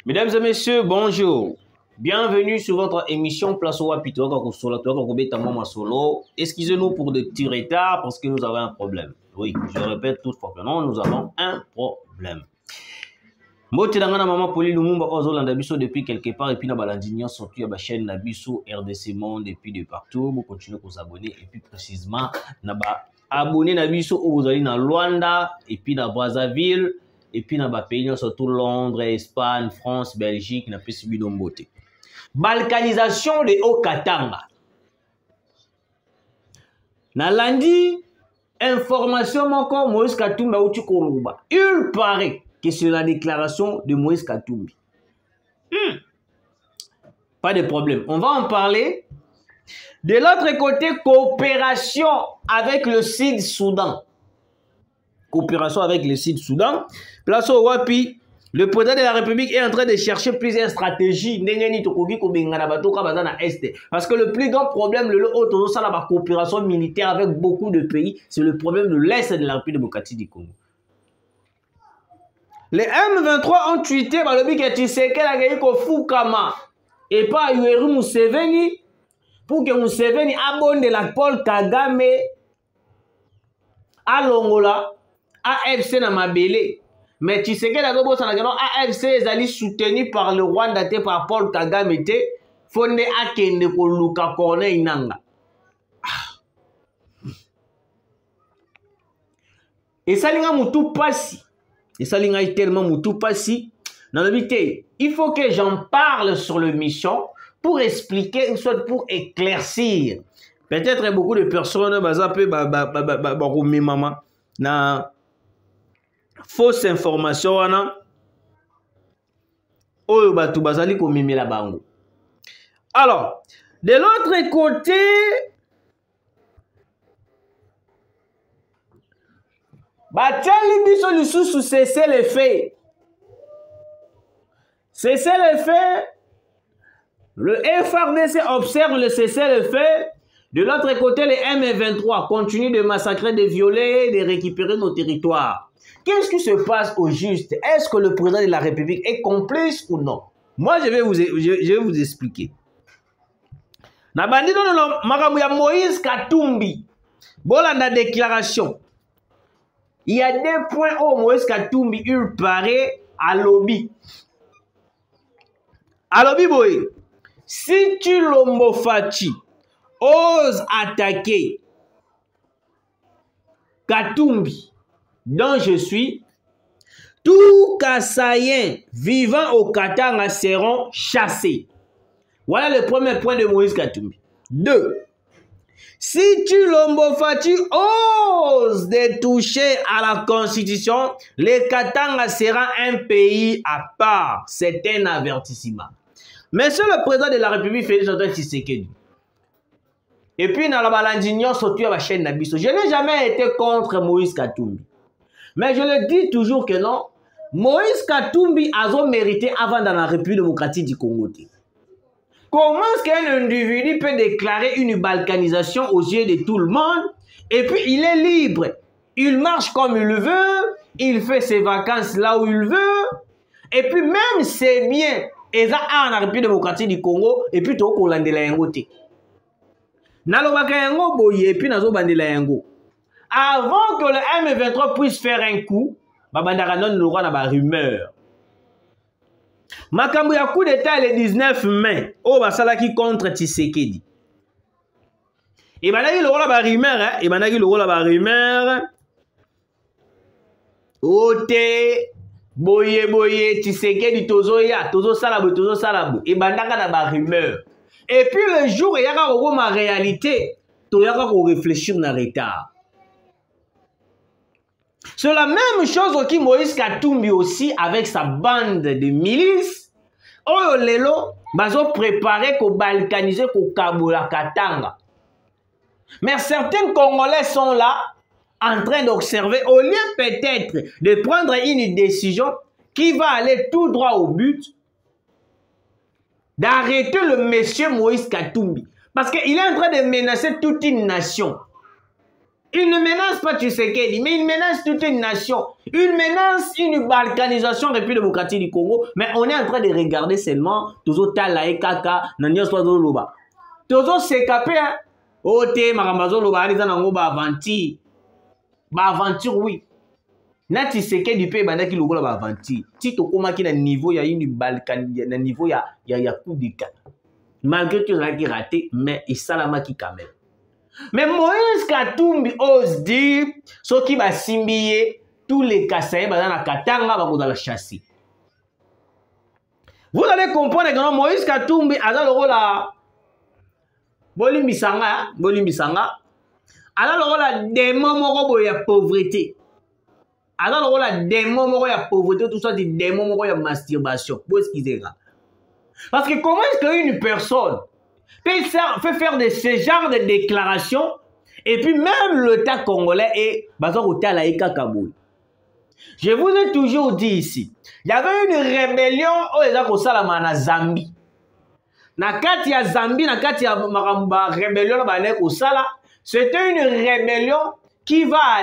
Mesdames et messieurs, bonjour. Bienvenue sur votre émission Place au Wapito. Excusez-nous pour de petits retards parce que nous avons un problème. Oui, je répète toutefois que non, nous avons un problème. Motelanga na maman Poli Lumumba Ozolanda biso depuis quelque part et puis na balandignon surtout à la chaîne Nabiso RDC Monde et puis de partout. Vous continuez à vous abonner et puis précisément na ba abonner Nabiso où vous allez dans Luanda et puis dans Brazzaville et puis dans ba pays surtout Londres, Espagne, France, Belgique na pesi bidombote. Balkanisation de Haut-Katanga. Na lundi information moko Moïse Katumbi uti Koluba. Il paraît que c'est la déclaration de Moïse Katumbi. Pas de problème. On va en parler. De l'autre côté, coopération avec le Sud-Soudan. Coopération avec le Sud-Soudan. Place au Wapi, le président de la République est en train de chercher plusieurs stratégies. Parce que le plus grand problème, la coopération militaire avec beaucoup de pays, c'est le problème de l'Est de la République démocratique du Congo. Les M23 ont tweeté que Tshisekedi a gagné Fukama et pas Yoweri Museveni pour que Museveni abonne de la Paul Kagame à Longola, AFC na Mabele. Mais Tshisekedi a dit que AFC est soutenu par le Rwanda, par Paul Kagame, Fonde Akende Koluka Corne Inanga. Et ça, tout passe. Et ça, il tellement moutou passi. Il faut que j'en parle sur le mission pour expliquer, soit pour éclaircir. Peut-être beaucoup de personnes na fausse information alors, de l'autre côté, Batiali biso lisusu cesser les faits. Cesser les faits. Le FARDC observe le cesser les faits. De l'autre côté, les M23 continuent de massacrer, de violer, de récupérer nos territoires. Qu'est-ce qui se passe au juste? Est-ce que le président de la République est complice ou non? Moi, je vais vous expliquer. Na bandido no makamu ya Moïse Katumbi. Bolanda déclaration. Il y a des points où Moïse Katumbi il paraît à lobby. À lobby, boy. Si tu l'homofachi ose attaquer Katumbi, dont je suis, tous Kassaïens vivant au Katanga seront chassés. Voilà le premier point de Moïse Katumbi. 2. Si tu l'homofachi ose de toucher à la Constitution, le Katanga sera un pays à part. C'est un avertissement. Monsieur le président de la République, Félix Antoine Tshisekedi. Et puis, dans la balandignon, surtout à la chaîne Nabiso. Je n'ai jamais été contre Moïse Katumbi. Mais je le dis toujours que non. Moïse Katumbi a mérité avant dans la République démocratique du Congo. Comment est-ce qu'un individu peut déclarer une balkanisation aux yeux de tout le monde et puis il est libre? Il marche comme il veut, il fait ses vacances là où il veut, et puis même c'est bien, et ça a en République démocratique du Congo, et puis tout le monde de la yangote. Nalobaka yango boye, et puis nazo bandela yango. Avant que le M23 puisse faire un coup, babandaka non le roi na ba rumeur. Makambu ya coup d'état le 19 mai, au basalaki contre Tshisekedi. Et bandaki le roi la ba rumeur, hein, et bandaki le roi la ba rumeur. Ote boye boye Tshisekedi tozoya, tozo salabo, et bandaka na ba rumeur. Et puis le jour il y a ma réalité, tu y a réfléchir na retard. C'est la même chose que Moïse Katumbi aussi avec sa bande de milices. Oh lelo, bazo préparé pour balkaniser pour Kabula Katanga. Mais certains Congolais sont là en train d'observer au lieu peut-être de prendre une décision qui va aller tout droit au but, d'arrêter le monsieur Moïse Katumbi. Parce qu'il est en train de menacer toute une nation. Il ne menace pas Tshisekedi, mais il menace toute une nation. Il menace une balkanisation de la République démocratique du Congo. Mais on est en train de regarder seulement Tozo Talae Kaka, Nanyos Tozo Loba. Tozo Sekapé, Ote, Marambazo Loba, Alizanango, Avanti. Aventure, oui. Na Tshisekedi pe bandaki lokola ba aventure. Si tokoma ki na niveau ya une Balkan, na niveau ya coup d'état. Malgré que ça qui raté, mais il salamaki quand même. Mais Moïse Katumbi ose dire, ceux qui va simbier tous les Kasaïs dans la Katanga va la chasser. Vous allez comprendre que Moïse Katumbi a le rôle à Bolimbisanga, a le rôle à démon moko ya pauvreté. A le rôle à démon moko ya pauvreté, tout ça des démons moko ya masturbation. Pour ce qu'ils est. Parce que comment est-ce qu'une personne peut faire de ce genre de déclarations et puis même l'État congolais est je vous ai toujours dit ici, il y avait une rébellion au Salama na Zambie. Na kati ya Zambie, na kati ya rébellion au Sala, c'était une rébellion qui va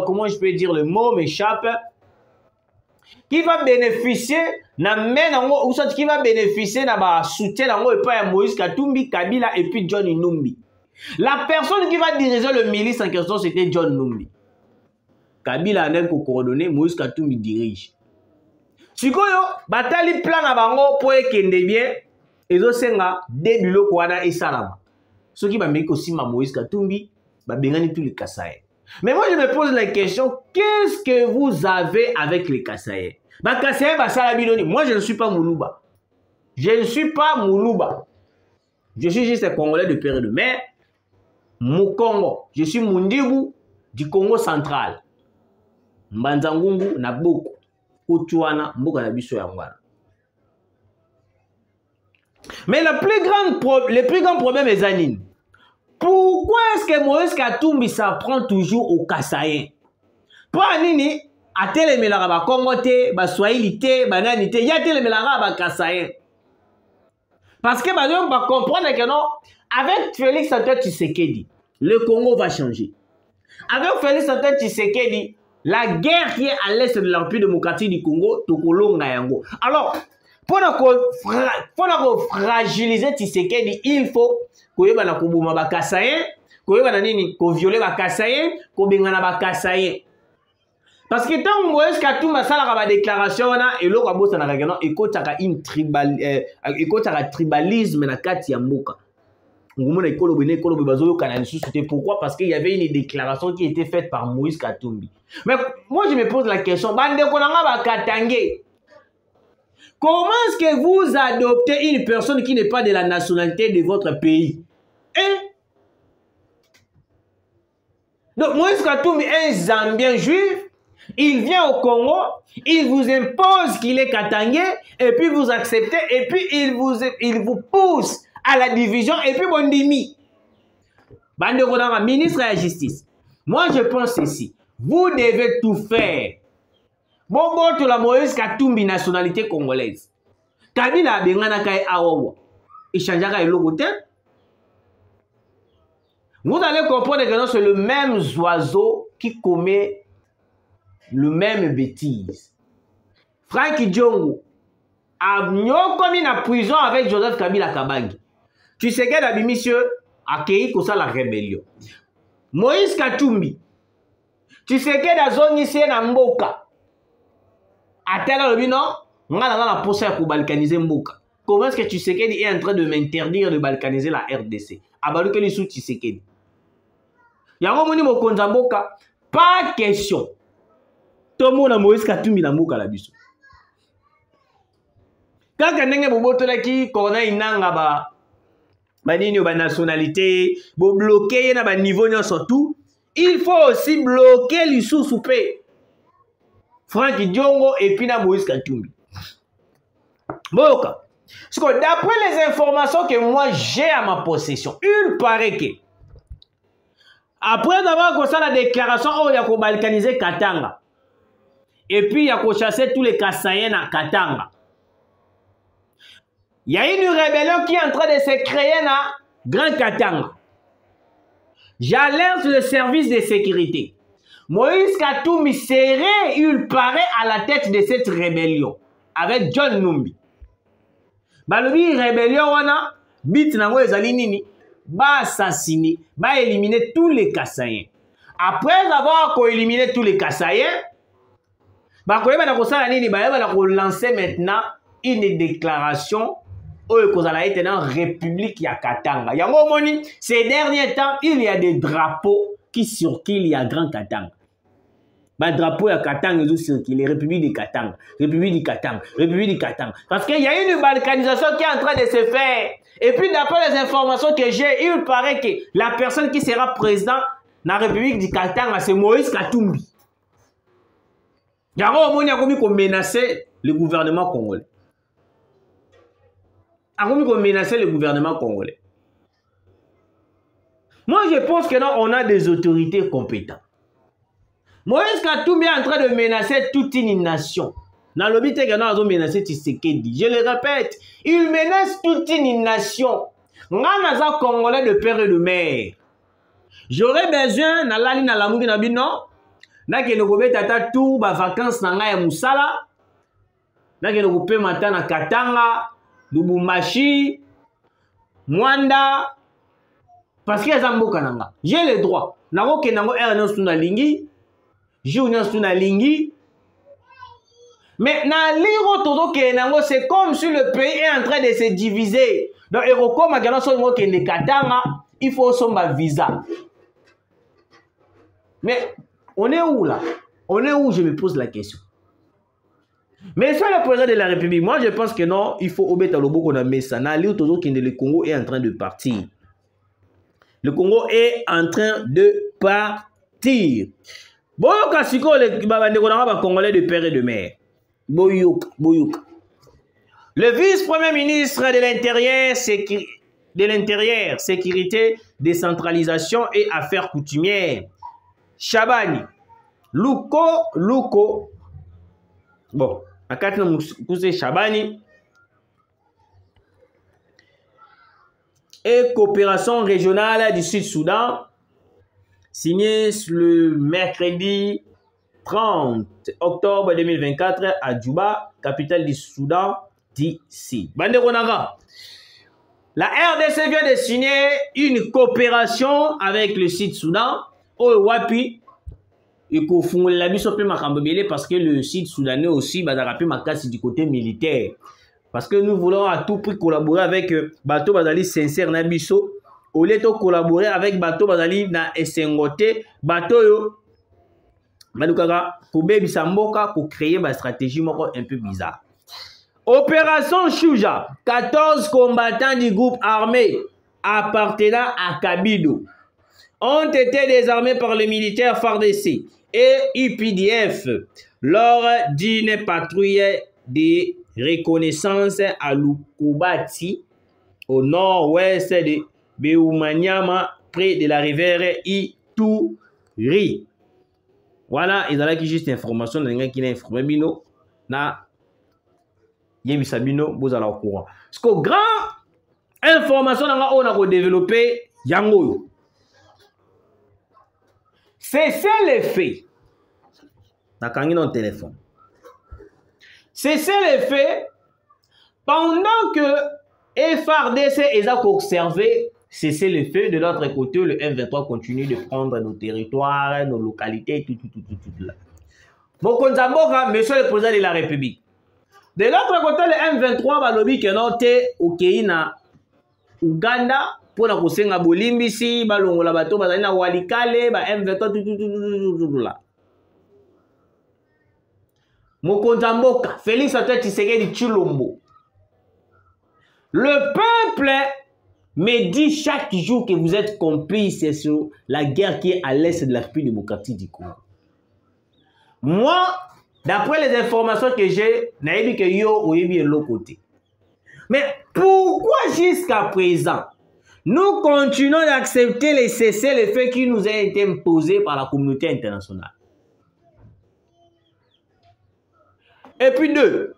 comment je peux dire le mot m'échappe, qui va bénéficier qui va bénéficier na soutien de Moïse Katumbi, Kabila et puis John Numbi. La personne qui va diriger le milice en question, c'était John Numbi. Kabila a coordonné, Moïse Katumbi dirige. Sikoyo, batali plan na bango pour ekende bien, ezo senga débilo kwana et salama. Ceux qui va mettre aussi Moïse Katumbi, ba bengani tous les Kasaïs. Mais moi je me pose la question, qu'est-ce que vous avez avec les Kasaïs? Moi, je ne suis pas Moulouba. Je ne suis pas Moulouba. Je suis juste un Congolais de père et de mère. Moukongo. Je suis Mundibu du Congo central. Mbanzangungu na Boko. Otuana, Mboka na biso yangwana. Mais le plus grand problème est Zanine. Pourquoi est-ce que Moïse Katumbi s'apprend toujours aux Kasaïens? Pour Anini, a telemelaka ba Congo te, ba Swahili te, ba nani te, ya telemelaka ba Kasaïen. Parce que ba donc va comprendre que non, avec Félix Antoine Tshisekedi, le Congo va changer. Avec Félix Antoine Tshisekedi, la guerre qui est à l'est de la République démocratique du Congo, tokolonga yango. Alors, pour fragiliser Tshisekedi, il faut que ba na kubuma ba Kasaïen, que ba nini, ko violer ba Kasaïen, ko bengana ba Kasaïen. Parce que tant que Moïse Katumbi a fait la déclaration, et l'autre a bossé dans la région, il y a un tribalisme dans la Mboka. Pourquoi? Parce qu'il y avait une déclaration qui était faite par Moïse Katumbi. Mais moi je me pose la question, comment est-ce que vous adoptez une personne qui n'est pas de la nationalité de votre pays? Donc Moïse Katumbi est un Zambien juif. Il vient au Congo, il vous impose qu'il est katangé, et puis vous acceptez, et puis il vous pousse à la division, et puis Bondimi. Bande Kodanga, ministre de la Justice. Moi, je pense ici, vous devez tout faire. Bobo to la Moïse Katumbi, nationalité congolaise. Kabila Bengana Kaye Awawa. Il changera le logo. Vous allez comprendre que c'est le même oiseau qui commet le même bêtise. Frank Djongo a commis la prison avec Joseph Kabila Kabangi. Tu sais qu'elle a mis monsieur a créé comme ça la rébellion. Moïse Katumbi. Tu sais qu'elle a zone ici na Mboka. A tel le non, on a la poussée pour balkaniser Mboka. Comment est-ce que tu sais qu'elle est en train de m'interdire de balkaniser la RDC? Abalu que les sous tu sais qu'elle. Yango moni mo konza Mboka, pas question. Tout le monde a Moïse Katumbi na Mboka la biso. Quand ndenge boboto la ki kona inanga ba nini ba nationalité, bo bloquer na ba niveau nyonso tout, il faut aussi bloquer les sous-soupé. Frank Djongo et puis na Moïse Katumbi. Boka. Parce que d'après les informations que moi j'ai à ma possession, il paraît que après avoir fait la déclaration, il y a balkaniser Katanga. Et puis il y a chasser tous les Kasaïens à Katanga. Il y a une rébellion qui est en train de se créer dans Grand Katanga. J'alerte le service de sécurité. Moïse Katumbi serait, il paraît, à la tête de cette rébellion avec John Numbi. Balobi rébellion wana bit nango ezali nini ba assassiner, ba éliminer tous les Kassaïens. Après avoir éliminé tous les Kassaïens, ba koyeba na kosala nini ba yeba na ko lancer maintenant une déclaration kozala ete dans République ya Katanga. Yango moni ces derniers temps il y a des drapeaux qui circulent à Grand Katanga. Ba drapeau ya Katanga ils circulent, République de Katanga, République du Katanga, République du Katanga. Parce qu'il y a une balkanisation qui est en train de se faire. Et puis d'après les informations que j'ai, il paraît que la personne qui sera président dans la République du Katanga, c'est Moïse Katumbi. Yango moni a commis comme menacer le gouvernement congolais. A commis comme menacer le gouvernement congolais. Moi je pense que non, on a des autorités compétentes. Moïse Katumbi est en train de menacer toute une nation. Dans le but que nous avons menacé Tshisekedi. Je le répète, il menace toute une nation. Nous sommes Congolais de père et de mère. J'aurais besoin, dans la ligne à l'amour, na ke no gobe tata tout ba vacances na nga ya musala na ke no gope mata na Katanga Lubumbashi Mwanda parce que azamboka nanga j'ai le droit na ko ke nango erno suna lingi jour na suna lingi mais na liro todo ke nango c'est comme si le pays est en train de se diviser donc eroko magana so ngo ke ne Katanga il faut son visa mais on est où là? On est où? Je me pose la question. Mais sur le président de la République, moi je pense que non, il faut obéir à l'obo qu'on a mis ça. Le Congo est en train de partir. Le Congo est en train de partir. Boyoka siko le babandeko congolais de père et de mère. Boyoka, boyoka. Le vice-premier ministre de l'Intérieur, sécurité, décentralisation et affaires coutumières. Chabani, Luko, bon, à 4 ans, Chabani, et coopération régionale du Sud-Soudan, signé le mercredi 30 octobre 2024 à Djouba, capitale du Soudan d'ici. Bande Ronaga. La RDC vient de signer une coopération avec le Sud-Soudan. Wapi et qu'au fond la mise au parce que le Sud-Soudanais aussi va rappeler ma casse du côté militaire parce que nous voulons à tout prix collaborer avec Bato Bazali sincère Nabiso au lieu de collaborer avec Bato Bazali na Essengote Bato yo Malukaka pour Baby Samboka pour créer ma stratégie un peu bizarre. Opération Chouja, 14 combattants du groupe armé appartenant à Kabido ont été désarmés par les militaires FARDC et UPDF lors d'une patrouille de reconnaissance à Lukubati, au nord-ouest de Beoumanyama, près de la rivière Ituri. Voilà, ils ont juste information de quelqu'un qui a informé Bino, na Yebisa Bino, vous allez au courant. Parce que grand information on a développé Yango. C'est ça le fait. Dans le téléphone. C'est ça le fait. Pendant que FARDC est observé, c'est le fait de l'autre côté, le M23 continue de prendre nos territoires, nos localités, tout là. Mokonzamboka, monsieur le président de la République. De l'autre côté, le M23 va lobby que noté au Kenya, Uganda. Pour la kosenga bolimbisi balongola bato bazali na walikale ba M23 là. Mokonzamboka Félix Antoine Tshisekedi Tshilombo. Le peuple me dit chaque jour que vous êtes complices sur la guerre qui est à l'est de la République démocratique du Congo. Moi, d'après les informations que j'ai, naïbi que yo oyebi de l'autre côté. Mais pourquoi jusqu'à présent nous continuons d'accepter les cessez-le-feu qui nous a été imposés par la communauté internationale? Et puis deux,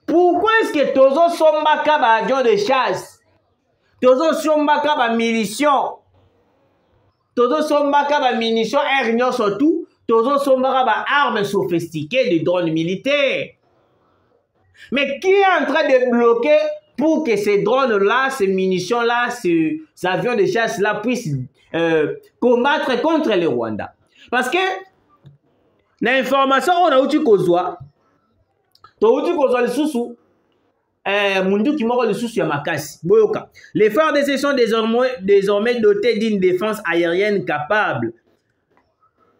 pourquoi est-ce que Tozo Sombaka ba avion de chasse, Tozo Sombaka ba milition, tozo sombaka ba munitions air nyonso tout, tozo sombaka ba armes sophistiquées de drones militaires. Mais qui est en train de bloquer pour que ces drones-là, ces munitions-là, ces avions de chasse-là puissent combattre contre le Rwanda? Parce que l'information on a eu kozwa, to uti kozwa le sous mundu qui mort le sous ya makasi. Boyoka. Les FARDC sont désormais dotés d'une défense aérienne capable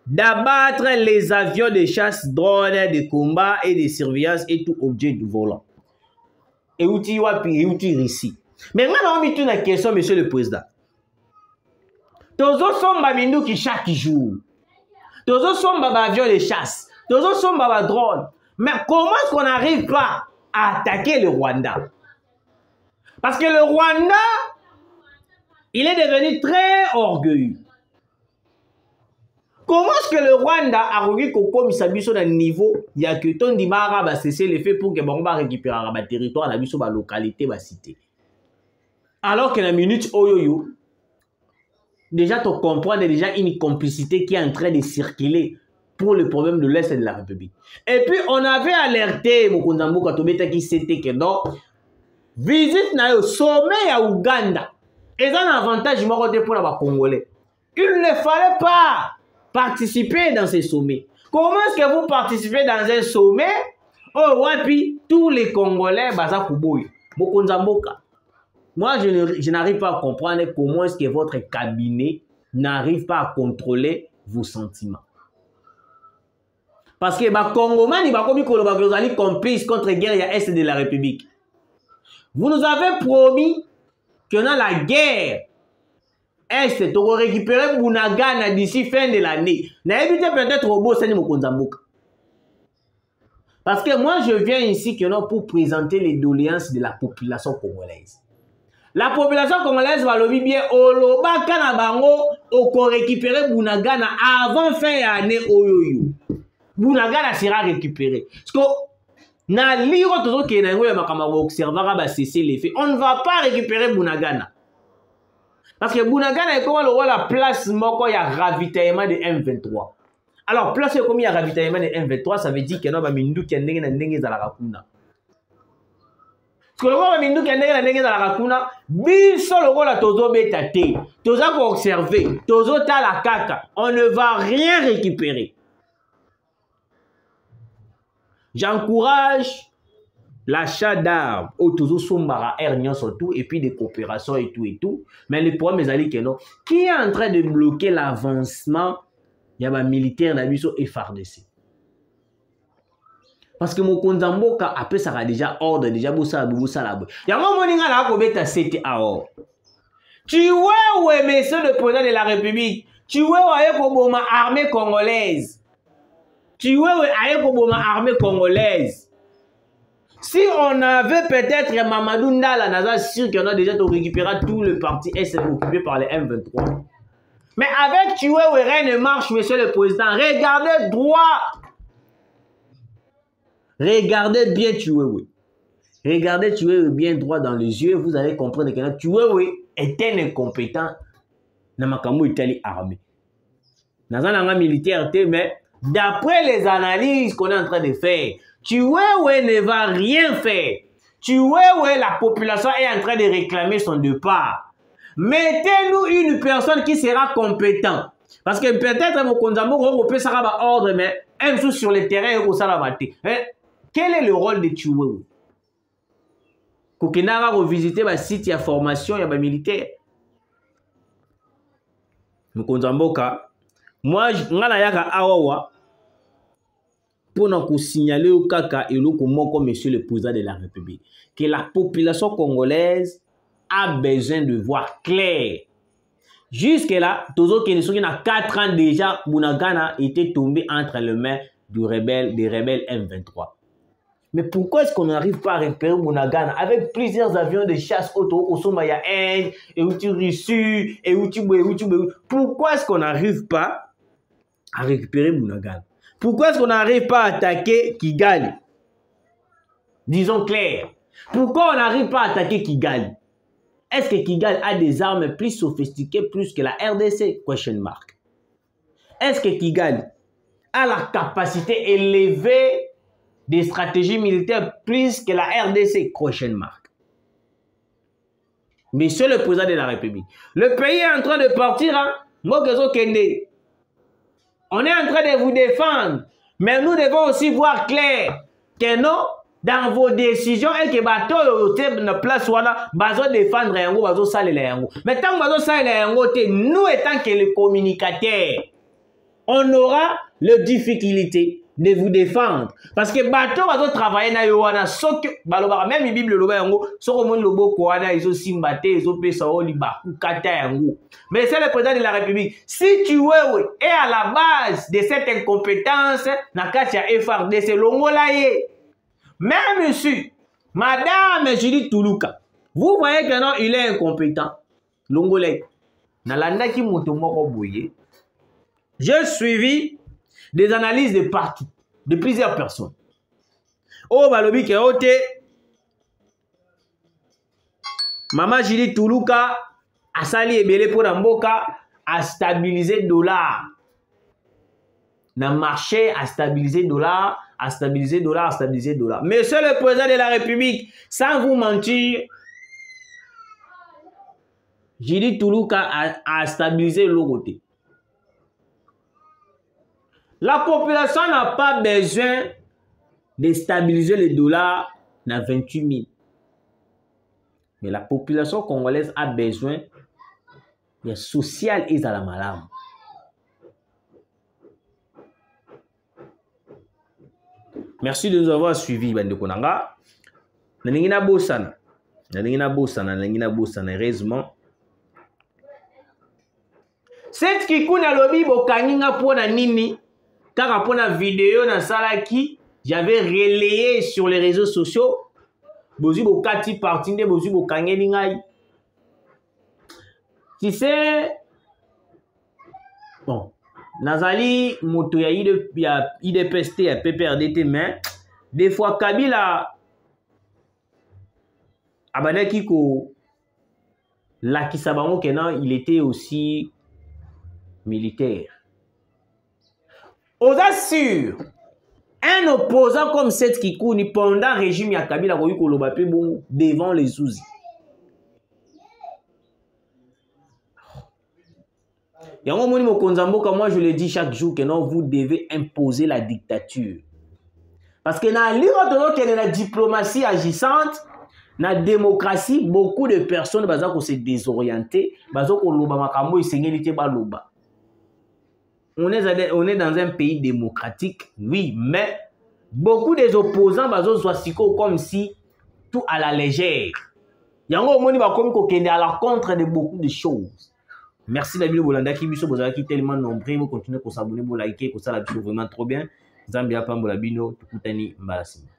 d'abattre les avions de chasse, drones de combat et de surveillance et tout objet de volant. Et outil wapi, et outil ici. Mais maintenant, on a mis une question, monsieur le président. Tozo somba mindu qui chaque jour. Tozo somba avion de chasse. Tozo somba drone. Mais comment est-ce qu'on n'arrive pas à attaquer le Rwanda? Parce que le Rwanda, il est devenu très orgueilleux. Comment est-ce que le Rwanda a réussi comme ça biso dans le niveau, il y a que ton dimara va cesser les faits pour que bon va récupérer un territoire, la biso ba localité, ba cité. Alors que la minute oyoyo, déjà tu comprends déjà une complicité qui est en train de circuler pour le problème de l'Est de la République. Et puis on avait alerté Mokondambo Katobeta qui c'était que non, visite na au sommet à Ouganda. Et ça un avantage pour les Congolais. Il ne fallait pas participer dans ces sommets. Comment est-ce que vous participez dans un sommet? Oh, wapi, tous les Congolais, baza kuboy. Mokonzamboka. Moi, je n'arrive pas à comprendre comment est-ce que votre cabinet n'arrive pas à contrôler vos sentiments. Parce que les Congolais, ils sont complices contre la guerre est de la République. Vous nous avez promis que dans la guerre Est, tu vas récupérer Bunagana d'ici fin de l'année. N'hésitez peut-être au beau Seigneur Mokonzamboka. Parce que moi, je viens ici pour présenter les doléances de la population congolaise. La population congolaise va le bien Oloba Kanabango au récupérer Bunagana avant fin d'année Oyoyo. Bunagana sera récupéré. Parce que na liro toujours que na ngoya makamabo observera ba cesser les faits. On ne va pas récupérer Bunagana. Parce que Bunagana est comme la place moko ya ravitaillement de M23. Alors place comme il y a ravitaillement de M23, ça veut dire que non ba mindu ki ndenge na ndenge za la rakuna. Parce que le mindu ki ndenge na ndenge za la rakuna, biso lokola tozo beta te. Tozo ko observer, tozo ta la kaka, on ne va rien récupérer. J'encourage l'achat d'armes au Tozo Sombara Ernion surtout et puis des coopérations et tout. Mais le problème est que non. Qui est en train de bloquer l'avancement? Il y a un militaire d'Abisso et FARDC. Parce que mon Konzamboka après ça a déjà ordre déjà boussa là. Il y a un moment où là qu'on bête c'était à or. Tu vois où est monsieur le président de la République? Tu vois où est comme armée congolaise? Tu vois, il armée congolaise. Si on avait peut-être Mamadou Ndala, Naza sûr qu'on a déjà récupéré tout le parti S occupé par les M23. Mais avec tu vois, rien ne marche, monsieur le président. Regardez droit. Regardez bien tu vois, oui. Regardez tu vois bien droit dans les yeux, vous allez comprendre que tu vois, oui, est un incompétent. Namakamou Italie armée. Naza nanga militaire, mais d'après les analyses qu'on est en train de faire, Chiwewe ne va rien faire. Chiwewe, la population est en train de réclamer son départ. Mettez-nous une personne qui sera compétente. Parce que peut-être Mokonzambo peut faire un ordre, mais un sous sur le terrain et ça va quel est le rôle de Chiwewe? Kokenara revisiter le site, il y a formation, il y a militaire. Mokonzamboka. Moi, je pour signaler au Kaka et au monsieur le président de la République que la population congolaise a besoin de voir clair. Jusque-là, toujours qu'il y a 4 ans déjà, Bunagana était tombé entre les mains des rebelles M23. Mais pourquoi est-ce qu'on n'arrive pas à récupérer Bunagana avec plusieurs avions de chasse autour au Somalia Inde, et Russie, et pourquoi est-ce qu'on n'arrive pas à récupérer Bunagana? Pourquoi est-ce qu'on n'arrive pas à attaquer Kigali? Disons clair. Pourquoi on n'arrive pas à attaquer Kigali? Est-ce que Kigali a des armes plus sophistiquées plus que la RDC? Question mark. Est-ce que Kigali a la capacité élevée des stratégies militaires plus que la RDC? Question mark. Monsieur le président de la République, le pays est en train de partir. Hein? On est en train de vous défendre, mais nous devons aussi voir clair que non, dans vos décisions, et que bateau na place wana bazo défendre yango, bazo salela yango. Mais tant que bazo salela yango, nous étant que les communicateurs, on aura le difficulté de vous défendre. Parce que bateau bazo travailler na yowana, sok baloba même Bible loba yango, soko mon lobo koana iso simbate, iso pesa oliba kata yango. Mais c'est le président de la République. Si tu es à la base de cette incompétence, na katia FRDC longola ye. Mais monsieur, madame Judith Toulouka, vous voyez que non, il est incompétent. Longolais. Nalandaki mutomoko boye. J'ai suivi des analyses de partout, de plusieurs personnes. Oh, balobi ke ote. Maman Judith Toulouka a sali ebele pour Mboka a stabilisé le dollar. Dans le marché, a stabilisé le dollar, a stabilisé le dollar, a stabilisé le dollar. Monsieur le président de la République, sans vous mentir, Judith Toulouka a stabilisé le côté. La population n'a pas besoin de stabiliser le dollar dans 28 000. Mais la population congolaise a besoin de social et à la malade. Merci de nous avoir suivis, Bande Konanga. Nalingina Bosana. Heureusement. Cette qui kuna lobi bokaninga pona nini, car pona vidéo na salaki, j'avais relayé sur les réseaux sociaux. Bozu bokati partinde bozu bokangeli ngai. Tu sais, bon, Nazali moto ya IDPST ya PPRDT, mais des fois Kabila abandaki ko lakisa bango kenan il était aussi militaire. Aux assure, un opposant comme cette Kikouni pendant le régime ya Kabila devant les Souzi. Et moi je le dis chaque jour que non, vous devez imposer la dictature. Parce que dans la diplomatie agissante, dans la démocratie, beaucoup de personnes se désorienter. On est dans un pays démocratique, oui, mais beaucoup des opposants comme si tout à la légère. Il y a à la contre de beaucoup de choses. Merci David Bolanda qui est tellement nombreux. Vous continuez à s'abonner, à liker, à ça vraiment trop bien. Zambia Pambolabino, Tukutani Mbalasima.